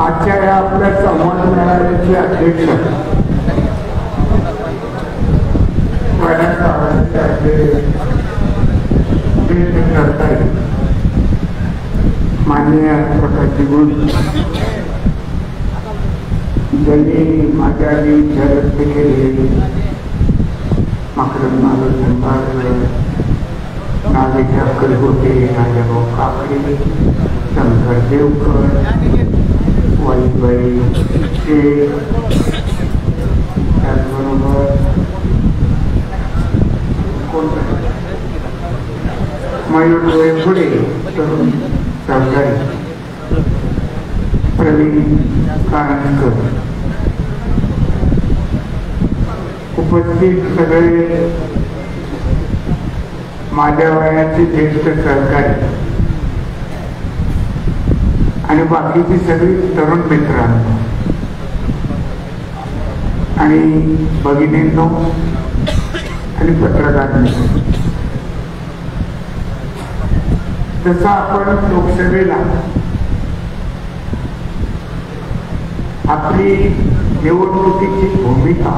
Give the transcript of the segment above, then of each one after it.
आजच्या या आपल्या संवाद मेळाव्याचे अध्यक्ष माननीय प्रकाशजी गुण ज्यांनी माझ्या आधी विचारत केले माकडन नागेकर होते राजाभाऊ काकडे शंकर देवकर वाईबाई शेख त्याचबरोबर मयूर पुढे तरुण सहकारी प्रवीण कारणकर उपस्थित सगळे माझ्या वयाचे ज्येष्ठ सहकारी आणि बाकीची सगळी तरुण मित्रांनो आणि भगिनींनो आणि पत्रकारांनो, जसं आपण लोकसभेला आपली निवडणुकीची भूमिका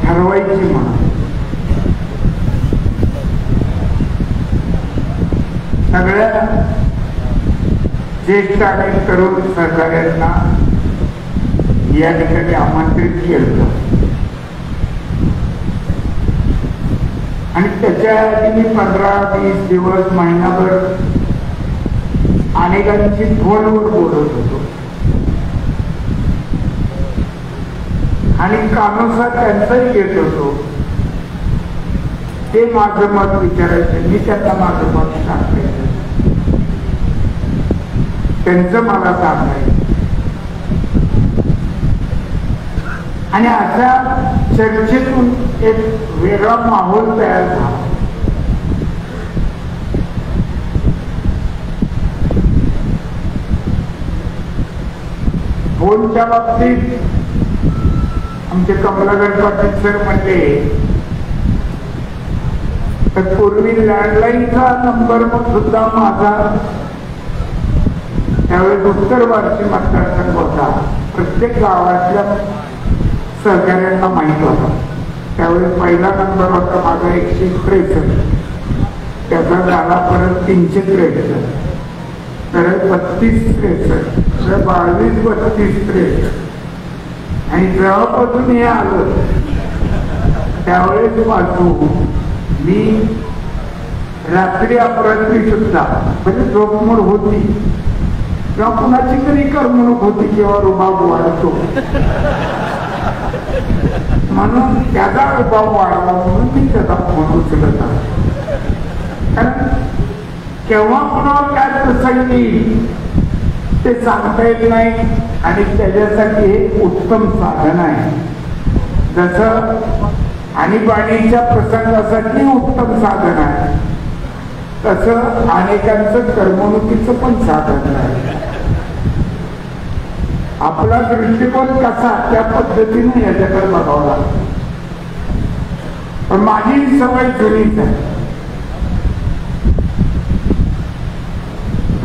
ठरवायची म्हणून सगळ्या ज्येष्ठ आणि तरुण सहकाऱ्यांना या ठिकाणी आमंत्रित केलं आणि त्याच्या आधी मी 15-20 दिवस महिनाभर अनेकांची फोनवर बोलत होतो आणि कानोसा त्यांचाही येत होतो. ते माझं मत विचारायचं, मी त्यांना माझं मत सांगायचं, त्यांचं मला सांगायचं आणि अशा चर्चेतून एक वेगळा माहोल तयार झाला. फोनच्या बाबतीत आमचे कमलाकर पाटील सर म्हणले तर पूर्वी लँडलाईनचा नंबर सुद्धा माझा त्यावेळेस उत्तर बार्शी मतदारसंघ होता. प्रत्येक गावातल्या सहकार्यांना माहित होता. त्यावेळेस पहिला नंबर होता माझा 163, त्याचा झाला परत 363, परत 32-63, 22-32-63 आणि जेव्हापासून हे आलं त्यावेळेस वाचू मी रात्री अपरात्री सुद्धा म्हणजे झोपमोड होती किंवा कुणाची तरी करमणूक होती किंवा रुबाब वाढतो म्हणून त्याचा रुबाब वाढावा म्हणून मी त्याचा फोन उचलत आहे. कारण केव्हा कुणावर काय प्रसंग येईल ते सांगता येत नाही आणि त्याच्यासाठी हे उत्तम साधन आहे. जसं आणीबाणीच्या प्रसंगासाठी उत्तम साधन आहे तसं अनेकांचं करमणुकीचं पण साधन आहे. आपला दृष्टिकोन कसा त्या पद्धतीने याच्याकडे बघावा लागतो. पण माझी सवय जुनीच आहे.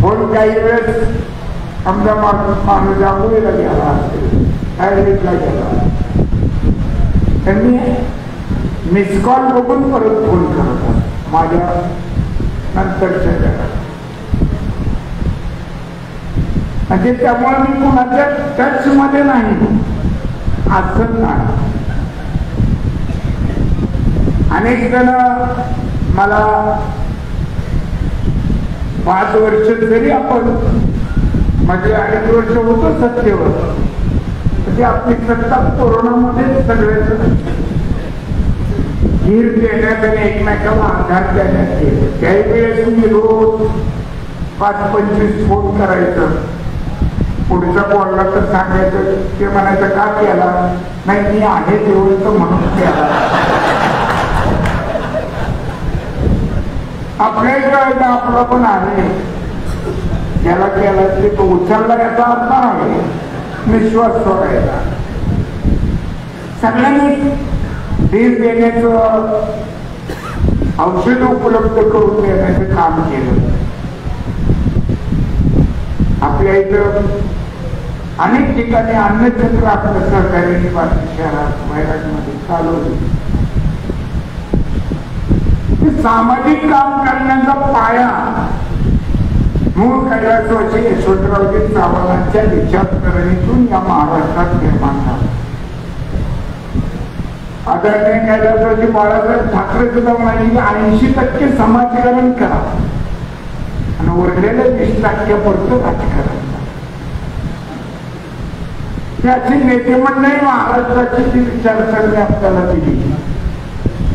फोन काही वेळेस समजा माणूस जांभुळीला गेला असेल, हायवेला गेला, त्यांनी मिस कॉल बघून परत फोन करतात माझ्या नंतरच्या जगात. म्हणजे त्यामुळे मी कुणाच्या टच मध्ये नाही असं नाही. अनेक जण मला 5 वर्ष जरी आपण म्हणजे 2.5 वर्ष होतो सत्तेवर, म्हणजे आपली सत्ता कोरोनामध्ये सगळ्याच धीर देण्यात आणि एकमेकाला आधार देण्यात येईल. त्याही वेळेस तुम्ही रोज 5-25 फोन करायचं. पुढचा बोलला तर सांगायचं, ते म्हणायचं का केला नाही, मी आहे तेवढं तर म्हणून केला. आपल्याही कळतं आपलं पण आहे, ज्याला केला ते तो उचलला याचा अर्थ आहे विश्वास सोडायचा. सगळ्यांनी धीर देण्याचं औषध उपलब्ध करून देण्याचं काम केलं. आपल्या इथं अनेक ठिकाणी अन्नछत्र आपलं सहकार्याने शहरात वैराटमध्ये चालवली. सामाजिक काम करण्याचा पाया मूळ कैलासवासी यशवंतरावजी चव्हाणांच्या विचारसरणीतून या महाराष्ट्रात निर्माण झाला. आदरणीय कैलासवासी बाळासाहेब ठाकरे सुद्धा म्हणाले 80% समाजकारण करा आणि उरलेलं 20% राजकारण. त्याची नेते मंडळी महाराष्ट्राची जी विचारसरणी आपल्याला दिली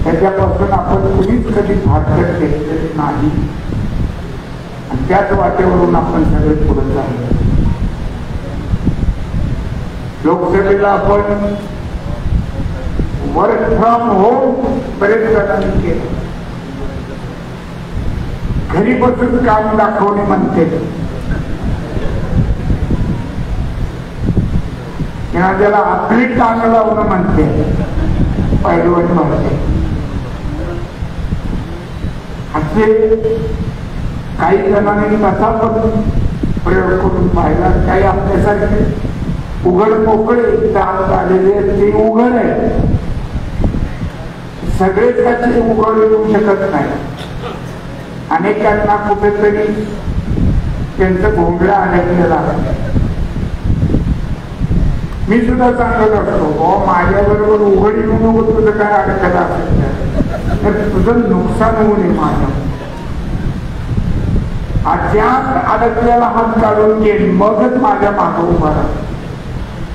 त्याच्यापासून आपण कुणीच कधी फारकत घेतलेली नाही आणि त्याच वाटेवरून आपण सगळे पुढे चाललो. लोकसभेला आपण वर्क फ्रॉम होम बरेच जणांनी केलं. घरी बसून काम दाखवणे म्हणते किंवा ज्याला आपली टांग लावणं म्हणते, पैलवान म्हणते. असे काही जणांनी कसा पण प्रयोग करून पाहिला. काही आपल्यासारखे उघड मोकळे चालत आलेले ते उघड आहे. सगळेच त्याचे उघड येऊ शकत नाही. अनेकांना कुठेतरी त्यांचं घोंगड्या अडकलेला आहे. मी सुद्धा सांगत असतो, माझ्याबरोबर उघड येऊ नको, तुझं काय अडकत असेल तर तुझं नुकसान होऊ नये. माझ्या अद्याप अडकलेला हात काढून घेईन, मगच माझ्या मागं उभा राहा.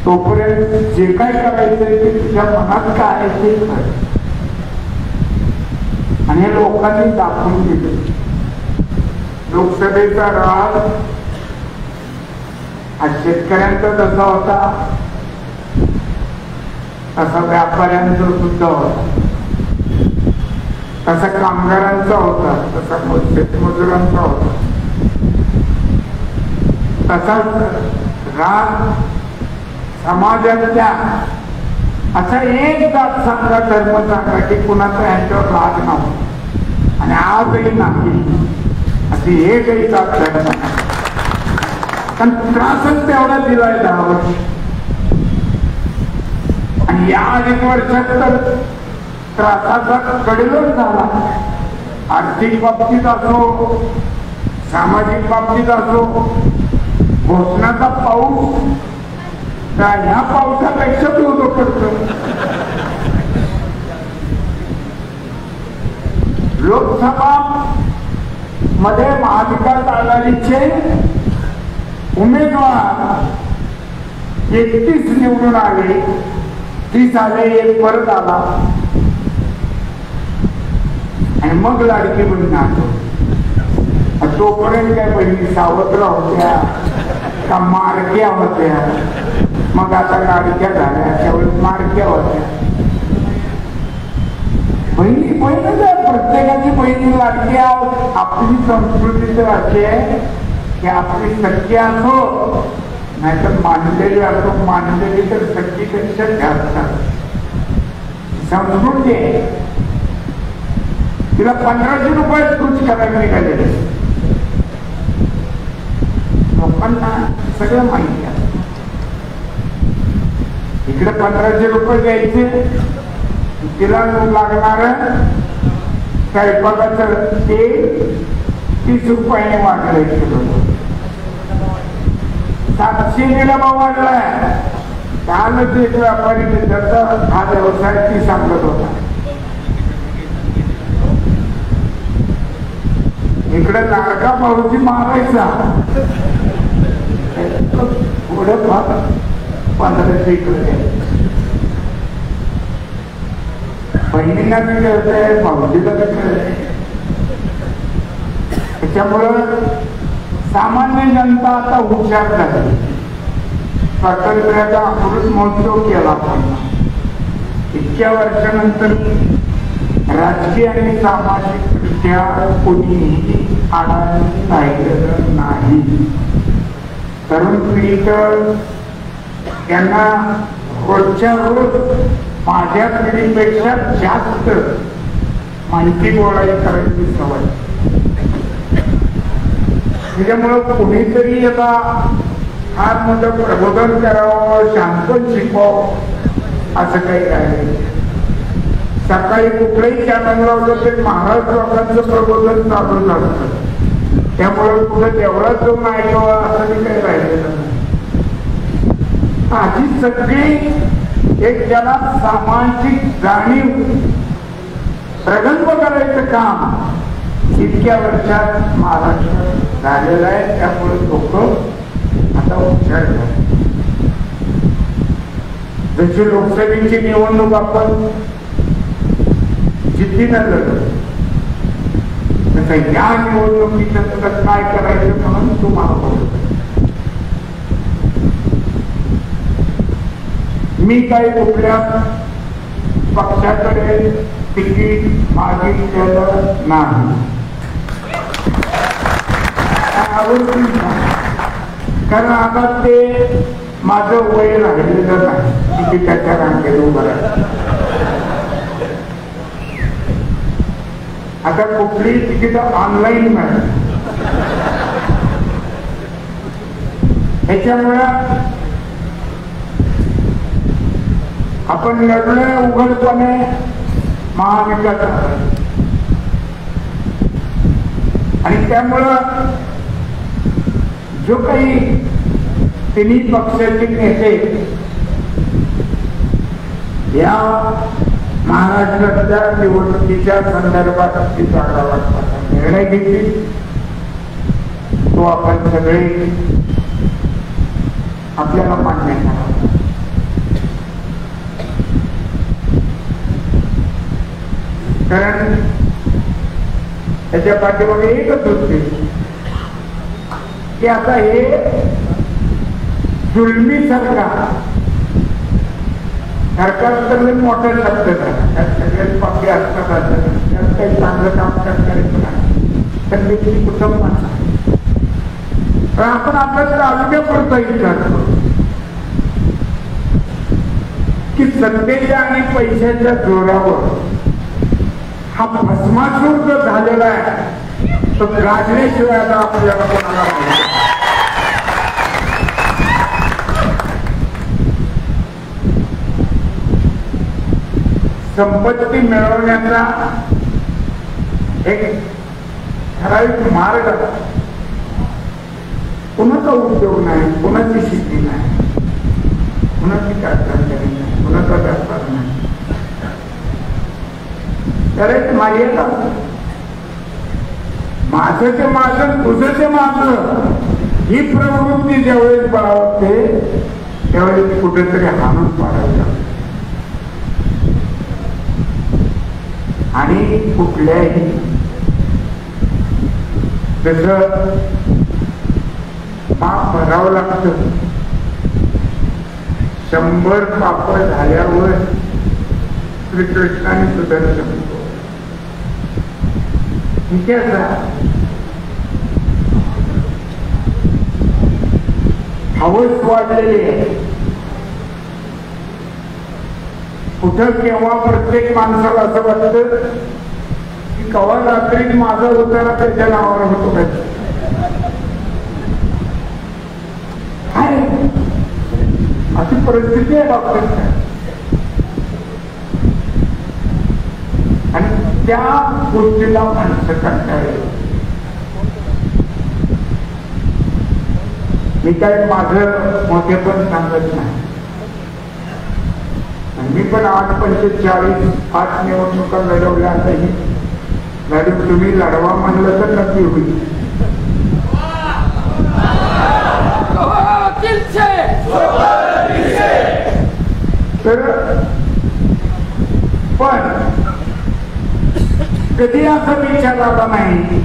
तोपर्यंत जे काय करायचंय ते तुझ्या मनात काय आहे ते कर. आणि हे लोकांनी दाखवून दिलं. लोकसभेचा राग हा शेतकऱ्यांचा जसा होता तसा व्यापाऱ्यांचा सुद्धा होता, तसा कामगारांचा होता, तसा शेतमजुरांचा होता. तसाच राग समाजातल्या असा एक जात सांगा, धर्म सांगा की कुणाचा यांच्यावर राग नव्हता आणि आजही नाही. अशी एकही जात धर्म नाही. पण त्रासच तेवढा दिलाय 10 वर्ष. आणि या 1 वर्षात तर त्रासाचा कडेलोट झाला. आर्थिक बाबतीत असो, सामाजिक बाबतीत असो. घोषणाचा पाऊस ह्या पावसापेक्षा दूर पडतो. लोकसभा मध्ये महाविकास आघाडीचे उमेदवार 31 निवडून आले, 30 आले, एक परत आला आणि मग लाडकी बहीण आलो. तोपर्यंत काय बहिणी सावत्र होत्या का मारक्या होत्या, मग आता लाडक्या झाल्या, त्यावेळेस मारक्या होत्या. बहिणी बहिणच आहे, प्रत्येकाची बहिणी लाडकी. आपली संस्कृती तर अशी आहे की आपली सख्खी असो नाहीतर मानलेली असो, मानलेली तर सख्खीपेक्षा जास्त संस्कृती आहे. तिला 1500 रुपये खुश करायला निघालेले. लोकांना सगळं माहिती आहे. इकडे 1500 रुपये द्यायचे, तिला लागणार स्वयंपाकाचं तेल 30 रुपयाने वाढलंय किलो. 700 निलावा वाढलाय. कालच एक व्यापारी त्याचा हा व्यवसाय ती सांगत होता. इकडे लाडका भाऊजी मारायचा, पुढे 1500 इकडे. बहिणींना बी कळतंय, भाऊजीला बी कळतंय. त्याच्यामुळं सामान्य जनता आता हुशार झाली. स्वातंत्र्याचा अमृत महोत्सव केला आपण. इतक्या वर्षानंतर राजकीय आणि सामाजिकदृष्ट्या कोणीही अडाणी राहिलेलं नाही. तरुण पिढी तर त्यांना रोजच्या रोज माझ्या पिढीपेक्षा जास्त माहिती गोळा करायची सवय. त्याच्यामुळं कुणीतरी आता फार मोठं प्रबोधन करावं, शांतपण शिकवावं असं काही आहे. सकाळी कुठलंही चॅनल लावलं तरी महाराष्ट्र लोकांचं प्रबोधन चालू झालं. त्यामुळे कुठं तेवढाच जाऊन ऐकावं असं काही राहिलेलं नाही. आधी सगळी एक ज्याला सामाजिक जाणीव प्रगल्भ करायचं काम इतक्या वर्षात महाराष्ट्रात झालेलं आहे. त्यामुळे लोक आता हुशार झाले. जशी लोकसभेची निवडणूक आपण जिद्दीनं लढलो, तसं या निवडणुकीचं काय करायचं म्हणून तुम्हाला बोलतो. मी काही कुठल्या पक्षाकडे तिकीट मागितलेलं नाही. कारण आता ते माझं वय राहिलेलं नाही तिकिटाच्या रांगेत उभं राहिलं. आता कुठली तिकीट ऑनलाईन मिळाली. ह्याच्यामुळं आपण लढलोय उघडपणे महाविकास आणि त्यामुळं जो काही तिन्ही पक्षाचे नेते या महाराष्ट्राच्या निवडणुकीच्या संदर्भात निर्णय घेतली, तो आपण सगळे आपल्याला मान्य करावा. कारण त्याच्या पाठीमागे एकच होते की आता हे जुलमी सरकार तर मोठा शब्द झाला. त्यात सगळे पक्के असतात, त्यात काही चांगलं काम करायचं नाही, तर देखील कुटुंब पण आपण आपल्या तालुक्यापुरता विचार करतो की सत्तेच्या आणि पैशाच्या जोरावर हा भस्मासूर जो झालेला आहे तो गाजल्याशिवाय आता आपल्याला कोणाला संपत्ती मिळवण्याचा एक ठराविक मार्ग, कुणाचा उद्योग नाही, कुणाची शेती नाही, कुणाची कारखानदारी नाही, कुणाचा व्यापार नाही. तर एक मर्यादा, माझं ते माझं, तुझं ते माझं, ही प्रवृत्ती ज्यावेळेस बळावते त्यावेळेस कुठेतरी हाणून पाडावं लागतं. आणि कुठल्याही जसं पाप भरावं लागतं, 100 पाप झाल्यावर श्रीकृष्णाने सुदर्शन ठीक आहे हवस वाढलेली आहे. कुठं केव्हा प्रत्येक माणसाला असं वाटतं की केव्हा रात्री माझा उतारा त्याच्या नावावर होतो काय अशी परिस्थिती आहे बाबतीत. आणि त्या गोष्टीला माणसं कंटाळली. मी काय माझं मोठेपण सांगत नाही. मी पण 8-45 निवडणुका लढवल्या. आताही मॅडम तुम्ही लढवा म्हणलं तर नक्की होईल. तर पण कधी असा विचार आला नाही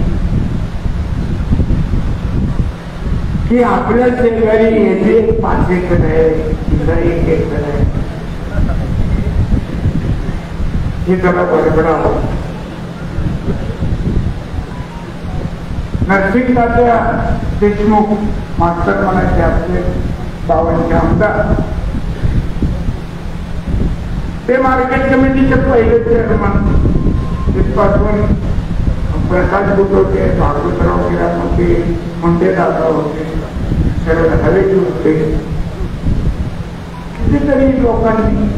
की आपल्या शेजारी येथे 5 एकर आहे, तिथं 1 एकर आहे, हे जरा बडबडावं. नरसिंह तात्या देशमुख मास्टर म्हणायचे आपले 52 आमदार, ते मार्केट कमिटीचे पहिले चेअरमन. तिथपासून प्रकाश बुट होते, भागवतराव गिराम होते, मुंडे दादा होते, शरद हवेली होते. कितीतरी लोकांनी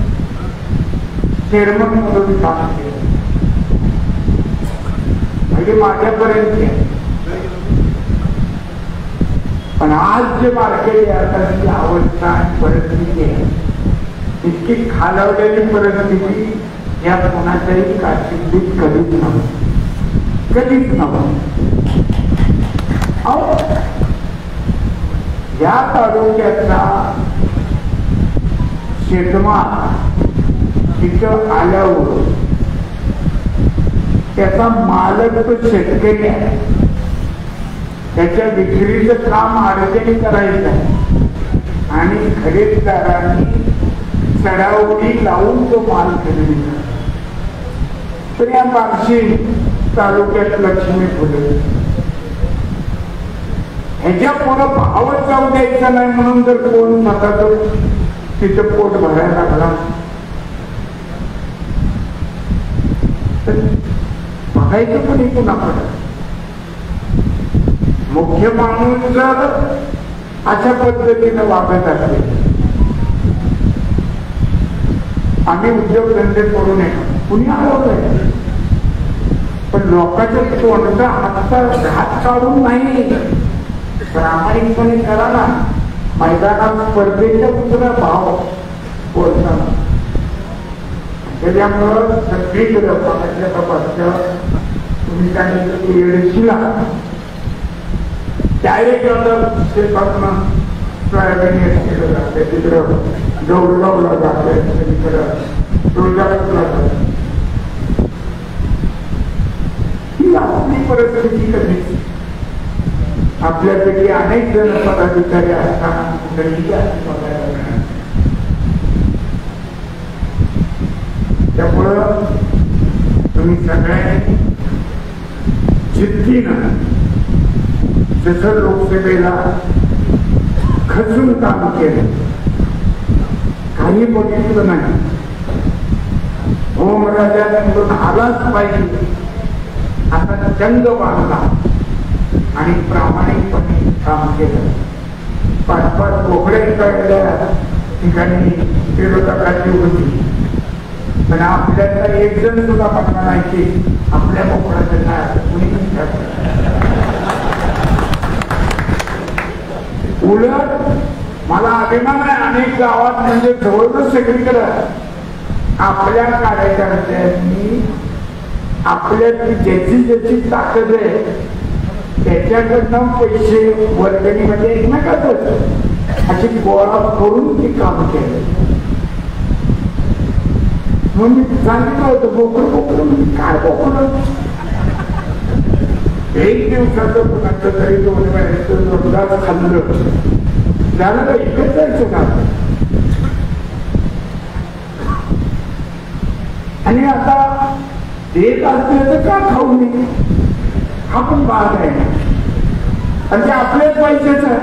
चेअरमन म्हणून काम केलं, म्हणजे माझ्यापर्यंत. पण आज जे मार्केट याची अवस्था आणि परिस्थिती आहे, इतकी खालावलेली परिस्थिती या कोणाच्याही कारकिर्दीत कधीच नव्हती, कधीच नव्हती. या तालुक्याचा शेतमाल तिथं आल्यावर त्याचा मालक तो शेतकरी आहे, त्याच्या विक्रीचं काम अडचणी करायचं आहे आणि खरेदीदारांनी चढावडी लावून तो माल खरेदी करा. तर या बार्शी तालुक्यात लक्ष्मी फुले ह्याच्या पुढं भावच जाऊ द्यायचा नाही म्हणून जर कोण स्वतःच तिथं पोट भरायला लागला तर बघायचं पण इथून आपण. मुख्य माणूस जर अशा पद्धतीने वागत असते, आम्ही उद्योगधंदे करू नये कुणी आलं, पण लोकांच्या तोंडचा हात काढून नाही, प्रामाणिकपणे करा ना. मैदानात स्पर्धेच्या दुसरा भाव बोलता. त्याच्यामुळं सगळीकडे पाण्याच्या तपासच्या तुम्ही सांगितलं येडशीला डायरेक्ट शेतातनं सोयाबीन केलं जाते, तिकडं गौरवला जाते, तिकडं तुळजापूरला जाते. ही आपली परिस्थिती कधी आपल्यापैकी अनेक जण पदाधिकारी असताना कुठेही बघायला मिळणार. त्यामुळं तुम्ही सगळ्यांनी जिद्दीनं जसं लोकसभेला खचून काम केलं, काही बघितलं नाही, ओमराजांकडून आलाच पाहिजे असा जंग बांधला आणि प्रामाणिकपणे काम केलं. 5-5 बोकडे कळल्या ठिकाणी विरोधकाची होती, पण आपल्याला एक जण सुद्धा म्हणणार नाही की आपल्या बोकडाचं काय कुणी उलट मला अभिमान आहे. अनेक गावात म्हणजे जवळच सगळीकडं आपल्या कार्यकर्त्यांनी आपल्यातली ज्याची ज्याची ताकद आहे त्याच्याकडनं पैसे वर्गणीमध्ये एकमेकातच अशी गोळा करून ती काम केलं. म्हणून मी सांगितलं होतं बोकड काय बोकड एक दिवसाचं कुणाचं तरी 2 वेळेचं जोरदार खाल्लं झालं तर इकडे जायचं का. आणि आता देत असले तर का खाऊ नये, हा पण भाग आहे. आणि ते आपल्याच पैशाचं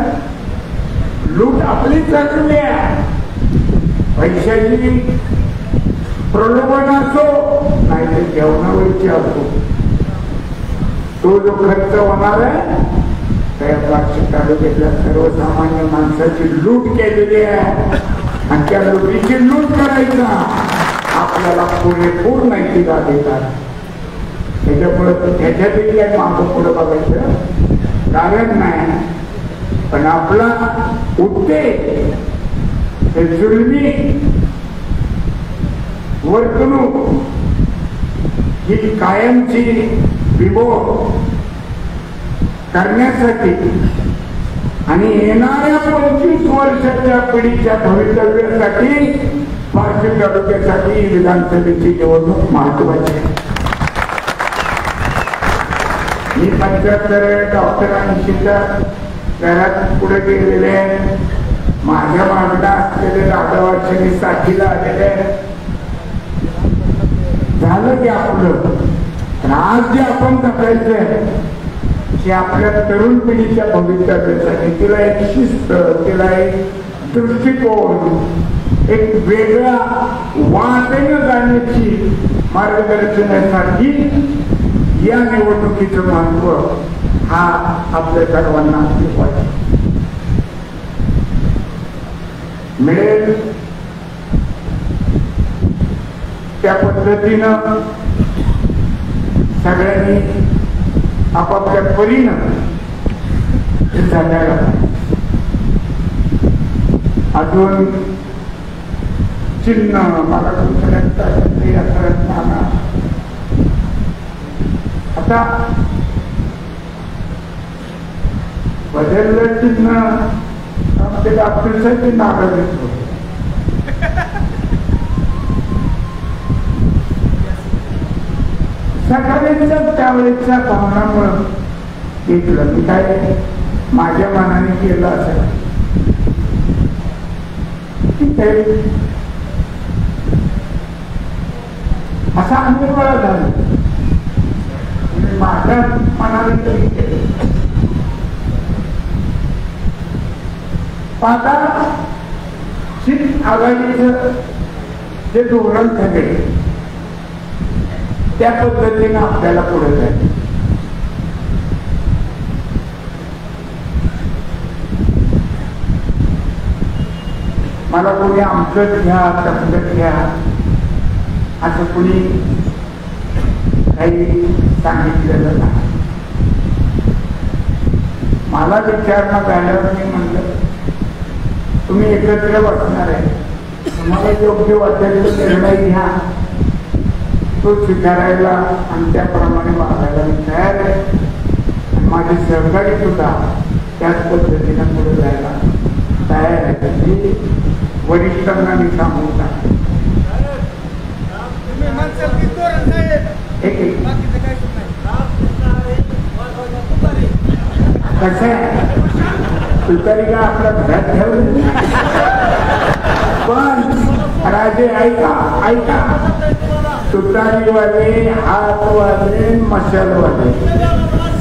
लूट आपलीच चालली आहे. पैशाची प्रलोभन असो नाही तर जेवणावरची असो, तो जो खर्च होणार आहे त्या बार्शी तालुक्यातल्या सर्वसामान्य माणसाची लूट केलेली आहे आणि त्या लुटीची लूट करायचा आपल्याला पुरेपूर माहितीला देतात. त्याच्यामुळे त्याच्यापैकी काही मागं पुढं बघायचं कारण नाही. पण आपला उद्देश हे जुलमी वर्तणूक ही कायमची विभोग करण्यासाठी आणि येणाऱ्या 25 वर्षाच्या पिढीच्या भवितव्यासाठी बार्शी तालुक्यासाठी विधानसभेची निवडणूक महत्वाची आहे. मी 75 डॉक्टरांशीच्या घरात पुढे गेलेले, माझ्या मागणं असलेले 10 वर्षांनी साथीला आलेले, झालं की आपलं. पण आज जे आपण जगायचंय की आपल्या तरुण पिढीच्या भवितव्यासाठी तिला एक शिस्त, तिला एक दृष्टिकोन, एक वेगळा वाटेनं जाण्याची मार्गदर्शनासाठी या निवडणुकीचं महत्व हा आपल्या सर्वांना मिळेल त्या पद्धतीनं सगळ्यांनी आपापल्या परीनं झाल्याला. अजून चिन्ह मला आता बदललं चिन्ह ते डॉक्टरसाठी नागरिक घेतो. सकाळच्या त्यावेळेच्या भावनामुळं घेतलं. मी काय माझ्या मनाने केलं असेल ठीक आहे असा अनुभव झाला. माझ्या मनाने तरी केलं. आता शीत आघाडीचं जे धोरण ठरेल त्या पद्धतीने आपल्याला पुढे जायचं. मला कोणी आमचं घ्या तसं घ्या असं कोणी काही सांगितलेलं नाही. मला विचारणं झाल्यावर मी म्हणलं तुम्ही एकत्र बसणार आहे, तुम्हाला योग्य वाटेल निर्णय घ्या, तो स्वीकारायला आणि त्याप्रमाणे वागायला मी तयार आहे. आणि माझे सहकारी सुद्धा त्याच पद्धतीनं पुढे जायला तयार आहे. वरिष्ठांना मी सांगून टाकतो. कसं आहे तुतारी का आपल्या घरात ठेवली, पण राजे ऐका ऐका, तुतारीवाले, हातवाले, मशालवाले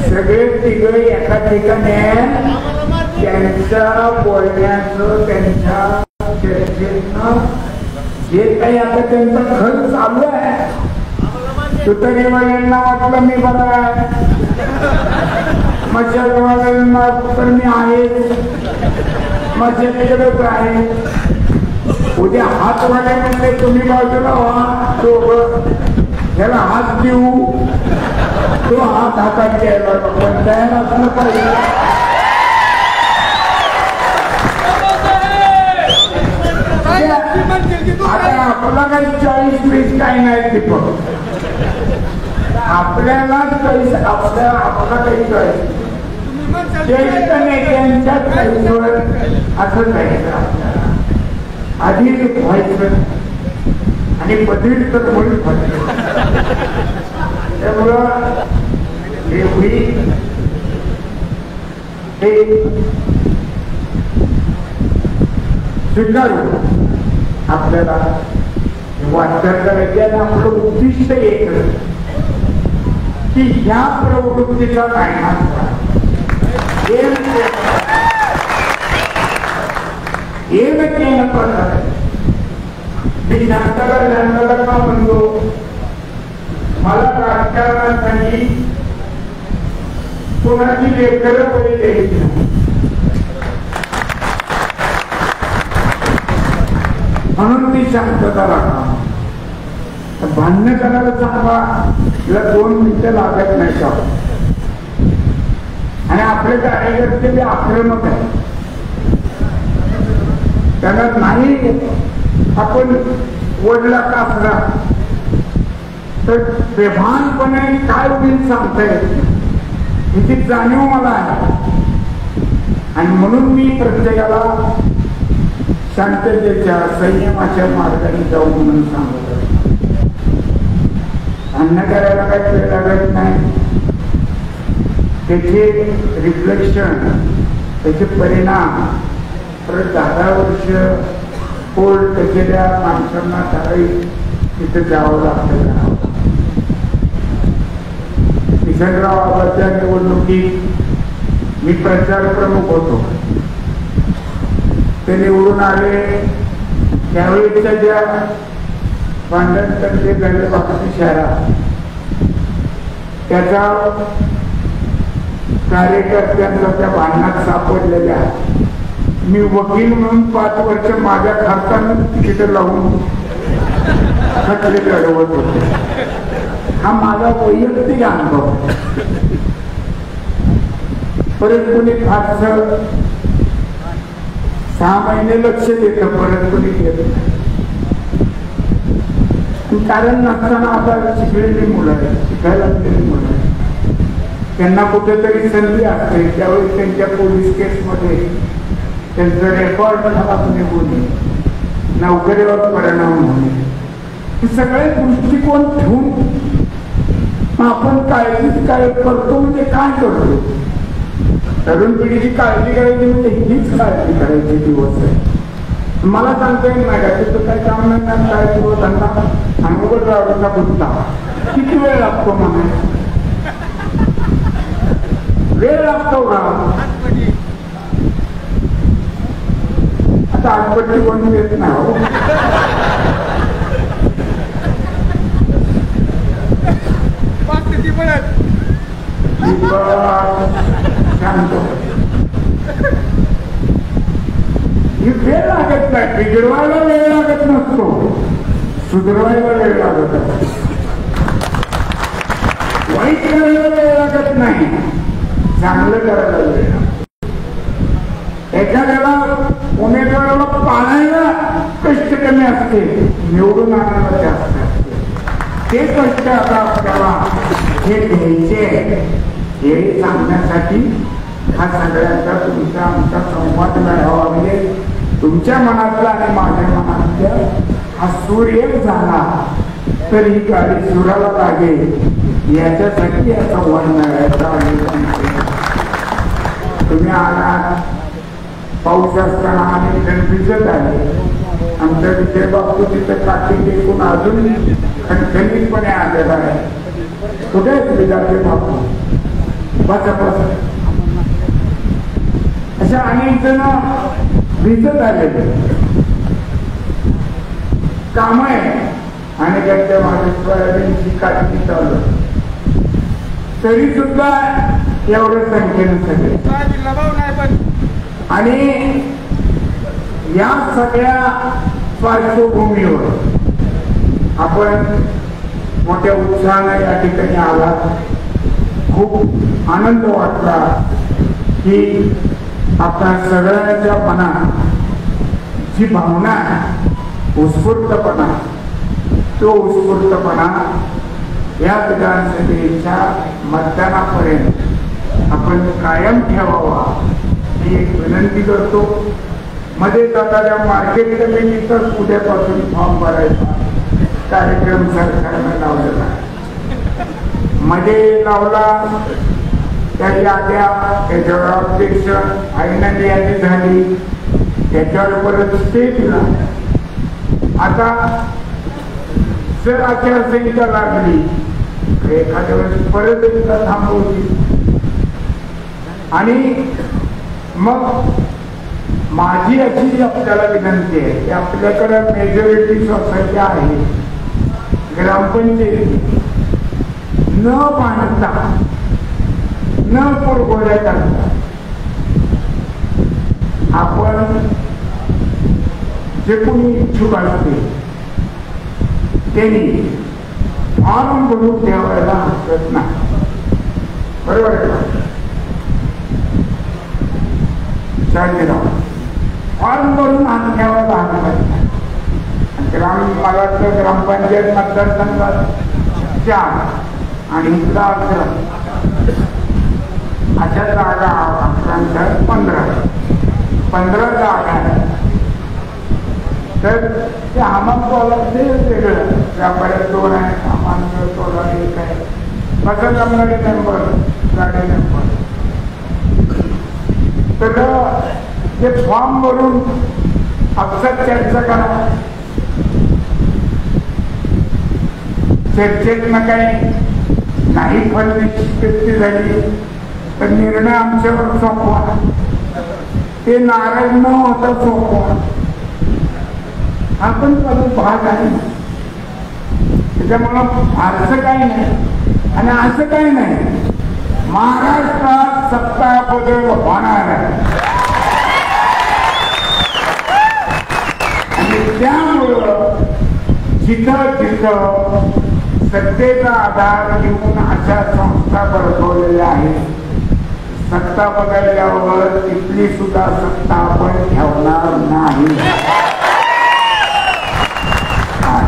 सगळे तिघ एका ठिकाणी त्यांच्या बोलण्याचं त्यांच्या चर्चेनं जे काही आता त्यांचा खर्च चालू आहे. तुतारीवाल्यांना वाटलं मी बरं आहे, मशालवाल्यांना तर मी आहे, मशालीकडेच आहे. उद्या हातवाले म्हणले तुम्ही बाजूला व्हा, तो ह्याला हात देऊ, तो हात हातात घ्यायला पण तयार असलं पाहिजे. आता आपला काही 40-20 काही नाही दीपक, आपल्याला आपला काही चॉईस ज्येष्ठ नेत्यांच्या चॉईसवर असं जायचं. आधी व्हायचं आणि बदल तर म्हणून व्हायचं. त्यामुळं हे होईल हे स्वीकारू आपल्याला वाटचाल करायची. आणि आपलं उद्दिष्ट एक की ह्या प्रवृत्तीचा नायनाट करा. मी नाटकाला का म्हणतो, मला राजकारणासाठी कोणाची लेखर वगैरे द्यायची नाही. म्हणून मी शांतता राखा. भांडण करायला सांगा, तिला 2 मिनिटं लागत नाही का. आणि आपले कार्यकर्ते ते आक्रमक आहे, त्यांना नाही आपण वडला कासला तर बेभानपणे काय होईल सांगता येत, हिची जाणीव मला आहे. आणि म्हणून मी प्रत्येकाला शांततेच्या संयमाच्या मार्गाने जाऊ म्हणून सांगत. भांडण करायला काही वेळ लागत नाही. त्याचे रिफ्लेक्शन, त्याचे परिणाम परत 10 वर्ष कोल्ड केलेल्या माणसांना ठराविक तिथे जावं लागतं. किशनराव आबाच्या निवडणुकीत मी प्रचार प्रमुख होतो. ते निवडून आले त्यावेळेच्या ज्या भांडण झाले बाकी शहरात, त्याचा कार्यकर्त्यांना त्या भांडणात सापडलेल्या मी वकील म्हणून 5 वर्ष माझ्या खात्यानं तिथे लावून खटले लढवत होते. हा माझा वैयक्तिक अनुभव. परत कोणी फारस 6 महिने लक्ष देतं, परत कोणी घेत नाही. कारण नसताना आता शिकलेली मुलं आहेत, शिकायला लागलेली मुलं आहेत, त्यांना कुठेतरी संधी असते. त्यावेळी त्यांच्या पोलीस केसमध्ये त्यांचं रेकॉर्ड खराब निघून नोकरीवर परिणाम होणे, हे सगळे दृष्टिकोन ठेवून आपण काळजीच काय करतो. म्हणजे काय करतो? तरुण पिढीची काळजी करायची म्हणजे हीच काळजी करायची दिवस आहे. मला सांगता येईल नाही का तिथं काय काम नाही, काय किंवा त्यांना अनुभव ड्रायव्हरचा बुद्धा किती वेळ लागतो म्हणा, वेळ लागतो का? आता आठपट्टी कोणी येत नाही हो. शांत ही वेळ लागत नाही. बिघडवायला वेळ लागत नसतो, सुधारवायला वेळ लागत असतो. वाईट करायला वेळ लागत नाही, चांगलं करायला वेळ लागतो. एखाद्याला उमेदवाराला पाळायला कष्ट कमी असते, निवडून आणायला जास्त असते. ते कष्ट आता आपल्याला हे घ्यायचे हे सांगण्यासाठी हा सगळ्यांचा तुमचा आमचा संवाद मिळावा. म्हणजे तुमच्या मनातला आणि माझ्या मनातल्या हा सूर एक झाला तर ही गाडी सुराला लागेल, याच्यासाठी हा संवाद मिळायचा. तुम्ही आला पाऊस असताना आम्ही भिजत आहे. आमच्या विजय बापू तिथं काठी टेकून अजून खणखणीतपणे आलेला आहे. कुठे विजाचे बापू बसा बसा. अशा अनेक जण भिजत आलेले काम आहे. आणि त्यांच्या माझ्या सोयाबीनची काढणी चालू तरी सुद्धा एवढ्या संख्येने सगळे. आणि या सगळ्या पार्श्वभूमीवर आपण मोठ्या उत्साहाने या ठिकाणी आला. खूप आनंद वाटला की आपल्या सगळ्यांच्या मनात जी भावना आहे, उत्स्फूर्तपणा, तो उत्स्फूर्तपणा या विधानसभेच्या मतदानापर्यंत आपण कायम ठेवावा ही एक विनंती करतो. मध्ये जाणाऱ्या मार्केट कमिटीचाच उद्यापासून फॉर्म भरायचा कार्यक्रम सरकारने लावलेला आहे. मध्ये लावला त्या याद्या, त्याच्यावर ऑब्जेक्शन आईनं यादी झाली, त्याच्यावर परत स्टे दिला. आता जर आचारसंहिता लागली एखाद्या वेळेस परत एकदा थांबवली. आणि मग माझी अशी आपल्याला विनंती आहे की आपल्याकडे मेजॉरिटी सोसायटी आहे, ग्रामपंचायती न बांधता न पुरवठ्या करता आपण जे कोणी इच्छुक असते त्यांनी फॉर्म भरून ठेवायला हरकत नाही. बरोबर आहे का? फॉर्म भरून आण ठेवायला हरकत नाही. मला तर ग्रामपंचायत मतदारसंघात 4 आणि इथला 11 अशा जागा 15 जागा आहेत. तर ते आम्हाला वेगळं व्यापाऱ्यात 2 आहे, सामान्य 1 आहे. कसं जमणारे नंबर गाडी नंबर तर ते फॉर्म भरून अक्षर चर्चा करा. चर्चेतनं काही नाही फलनिश्चिती झाली तर निर्णय आमच्यावर सोपवा. ते नाराज न होता सोपवा. आपण भाग आहे त्याच्यामुळं फारसं काही नाही आणि असं काही नाही. महाराष्ट्रात सत्ता बदल होणार आहे आणि त्यामुळं जिथं जिथं सत्तेचा आधार घेऊन अशा संस्था बळकवलेल्या आहेत, सत्ता बदलल्यावर तिथली सुद्धा सत्ता आपण ठेवणार नाही.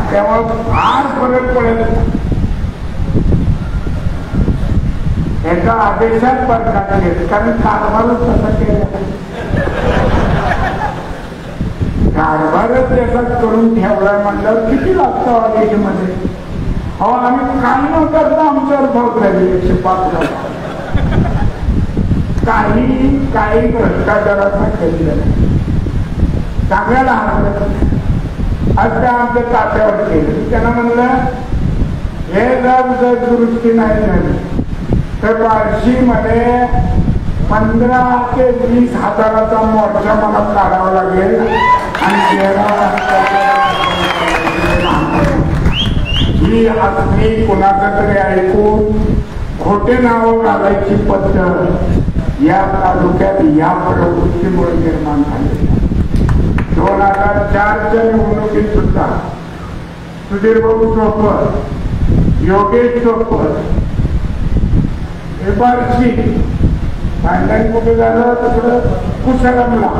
त्यामुळे फार फरक पडेल. एका आदेशात बरखास्त केले कारण कारभारच तसा केला. कारभारच त्याचा करून ठेवलाय म्हणल्यावर किती लागतं आदेशमध्ये. हो आम्ही काही न करता आमच्यावर भाव झाली 105 काही भ्रष्टाचाराचा केलेला सांगायला हरकत. आज त्या आमच्या तात्यावर केलं. त्यांना म्हणलं हे जर दुरुस्ती नाही झाली तर बार्शीमध्ये 15 ते 20 हजाराचा मोर्चा मला काढावा लागेल आणि ही असली कुणाचं तरी ऐकून खोटे नावं घालायची पद्धत या तालुक्यात या प्रवृत्तीमुळे निर्माण झाली. 2004च्या निवडणुकीत सुद्धा सुधीर भाऊ चोपर, योगेश चोपर हे बार्शी भांडण कुठे झालं तिकडं कुसरमला.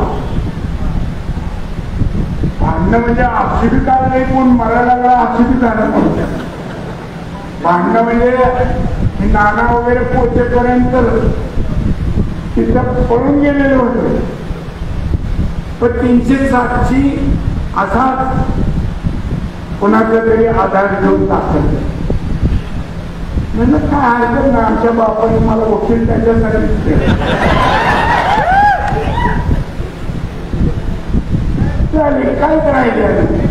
भांडणं म्हणजे अशी काय नाही कोण मरायला लागला अशी झालं नव्हतं. भांडणं म्हणजे नाना वगैरे पोचेपर्यंत तिथं पळून गेलेले होते. पण 307ची असाच कोणाचा तरी आधार घेऊन दाखल म्हणजे काय हरकत ना. आमच्या बापाने मला वकील त्याच्यासाठी चालेल काय करायचं.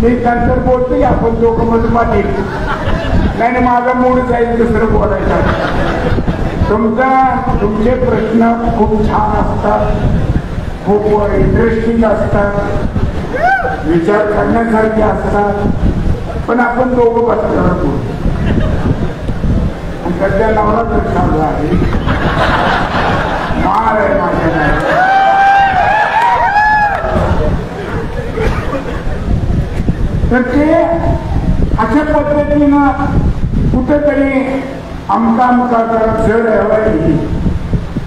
मी नंतर बोलतोय आपण दोघं मध्ये मागे नाही. माझा मूड जाईल दुसरं बोलायचं. तुमचे प्रश्न खूप छान असतात, खूप इंटरेस्टिंग असतात, विचार करण्यासारखे असतात. पण आपण दोघं बसल्यावर बोलतो आणि सध्या नवरा तर चालू आहे मार आहे माझ्या. तर ते अशा पद्धतीनं कुठेतरी आमका जरा जड हवायची.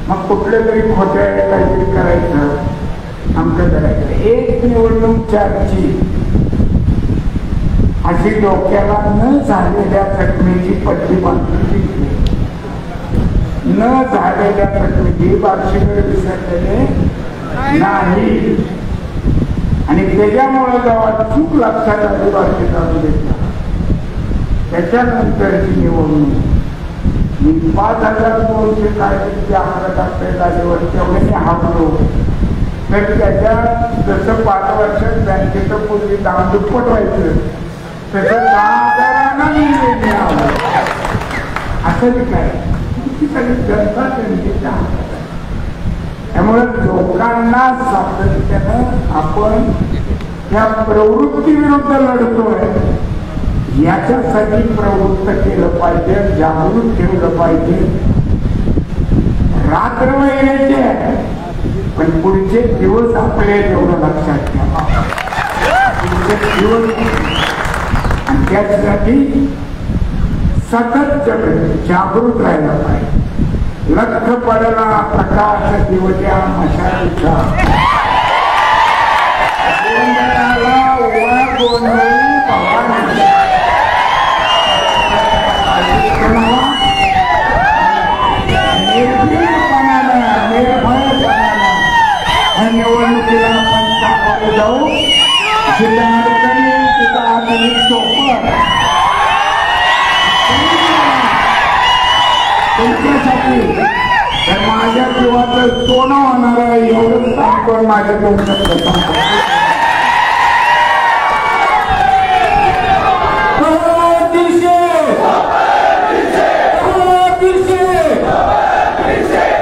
मग कुठले तरी खोटे काहीतरी करायचं आमचं करायचं. एक निवडणूक 4ची अशी डोक्याला न झालेल्या जखमेची पट्टी बांधली. न झालेल्या जखमेची बार्शीकडे विसरलेले नाही. आणि त्याच्यामुळे जेव्हा चूक लक्षात आली बार्शी तालुक्यात त्याच्यानंतरची निवडणूक 5200 कायद्याचे आकडा टाकता जागेवर तेवढे हावलो. तर त्याच्यात जसं 5 वर्षात बँकेचं पूर्वी दामदुप्पट व्हायचं तसं 10,000 असं काय ती सगळी जनता जनतेच्या हातात. त्यामुळे लोकांना सातत्यानं आपण या प्रवृत्ती विरुद्ध लढतोय. याच्यासाठी प्रवृत्त केलं पाहिजे, जागृत ठेवलं पाहिजे. रात्र यायचे पण पुढचे दिवस आपले एवढं लक्षात घ्या. पुढचे दिवस आणि त्यासाठी सतत जागृत राहायला पाहिजे. लख पडला प्रकाश दिवट्या मशालीचा निवडणुकीला आपण सामोरे जाऊ. जिल्हा अडचणी तिथं आधुनिक सोपं तुमच्यासाठी माझ्या जीवाचं सोनं होणार आहे एवढंच सांगतो माझ्या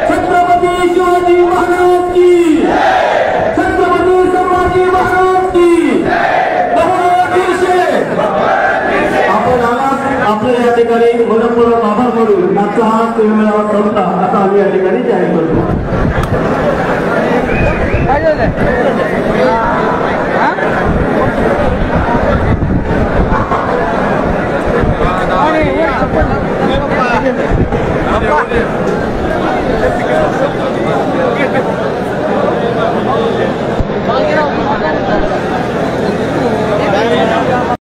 छत्रपती शिवाजी महाराज की छत्रपती संभाजी महाराज की आपण आपल्या या ठिकाणी मनपूर्वक आभार मानून आजचा हा मेळावा संपला आता आम्ही या ठिकाणी जाहीर करतो.